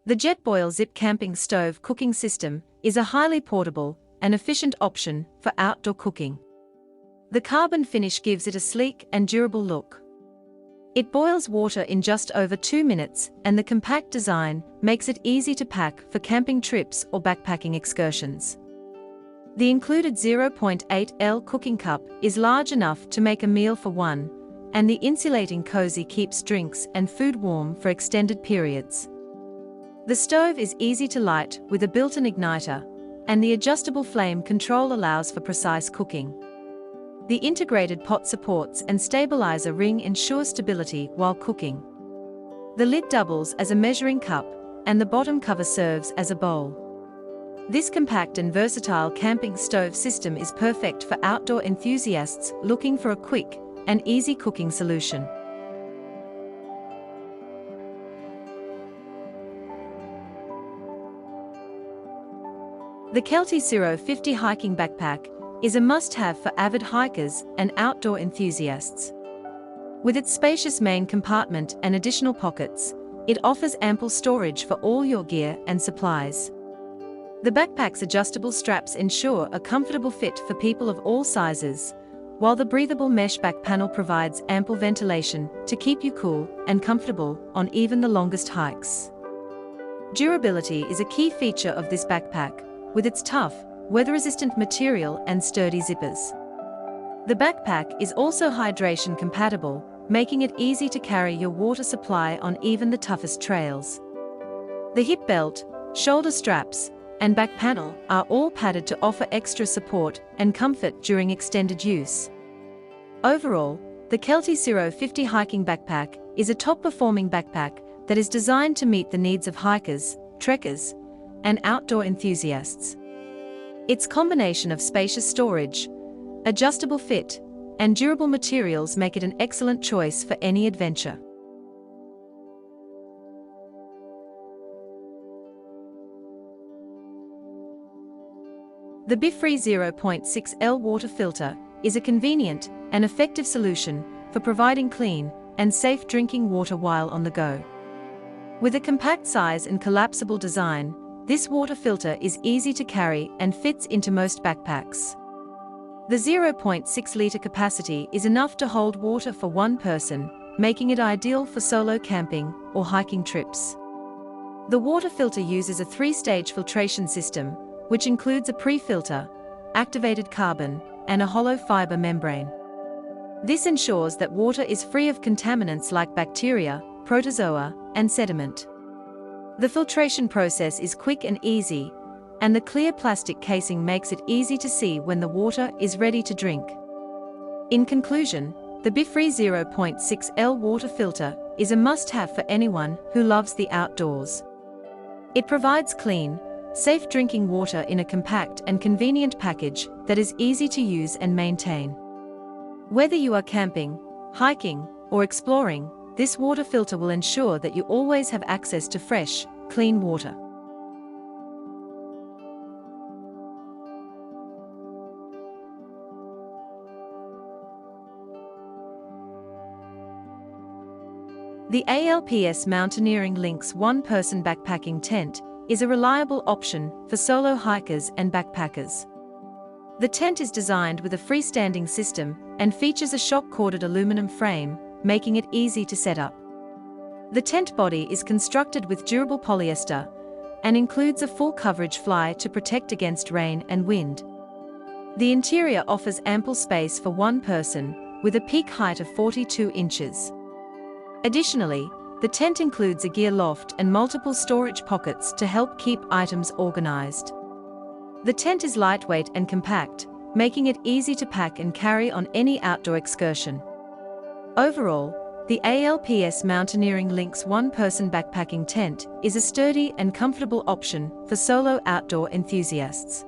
The Jetboil Zip Camping Stove Cooking System is a highly portable and efficient option for outdoor cooking. The carbon finish gives it a sleek and durable look. It boils water in just over 2 minutes, and the compact design makes it easy to pack for camping trips or backpacking excursions. The included 0.8 L cooking cup is large enough to make a meal for one, and the insulating cozy keeps drinks and food warm for extended periods. The stove is easy to light with a built-in igniter, and the adjustable flame control allows for precise cooking. The integrated pot supports and stabilizer ring ensure stability while cooking. The lid doubles as a measuring cup, and the bottom cover serves as a bowl. This compact and versatile camping stove system is perfect for outdoor enthusiasts looking for a quick and easy cooking solution. The Kelty Siro 50 hiking backpack is a must-have for avid hikers and outdoor enthusiasts. With its spacious main compartment and additional pockets, it offers ample storage for all your gear and supplies. The backpack's adjustable straps ensure a comfortable fit for people of all sizes, while the breathable mesh back panel provides ample ventilation to keep you cool and comfortable on even the longest hikes. Durability is a key feature of this backpack, with its tough, weather-resistant material and sturdy zippers. The backpack is also hydration compatible, making it easy to carry your water supply on even the toughest trails. The hip belt, shoulder straps, and back panel are all padded to offer extra support and comfort during extended use. Overall, the Kelty Siro 50 hiking backpack is a top-performing backpack that is designed to meet the needs of hikers, trekkers, and outdoor enthusiasts. Its combination of spacious storage, adjustable fit, and durable materials make it an excellent choice for any adventure. The BeFree 0.6 L water filter is a convenient and effective solution for providing clean and safe drinking water while on the go. With a compact size and collapsible design, this water filter is easy to carry and fits into most backpacks. The 0.6-liter capacity is enough to hold water for one person, making it ideal for solo camping or hiking trips. The water filter uses a 3-stage filtration system, which includes a pre-filter, activated carbon, and a hollow fiber membrane. This ensures that water is free of contaminants like bacteria, protozoa, and sediment. The filtration process is quick and easy, and the clear plastic casing makes it easy to see when the water is ready to drink. In conclusion, the BeFree 0.6 L water filter is a must-have for anyone who loves the outdoors. It provides clean, safe drinking water in a compact and convenient package that is easy to use and maintain. Whether you are camping, hiking, or exploring, this water filter will ensure that you always have access to fresh, clean water. The ALPS Mountaineering Lynx one-person backpacking tent is a reliable option for solo hikers and backpackers. The tent is designed with a freestanding system and features a shock-corded aluminum frame, making it easy to set up. The tent body is constructed with durable polyester and includes a full coverage fly to protect against rain and wind. The interior offers ample space for one person, with a peak height of 42 inches. Additionally, the tent includes a gear loft and multiple storage pockets to help keep items organized. The tent is lightweight and compact, making it easy to pack and carry on any outdoor excursion. Overall, the ALPS Mountaineering Lynx one-person backpacking tent is a sturdy and comfortable option for solo outdoor enthusiasts.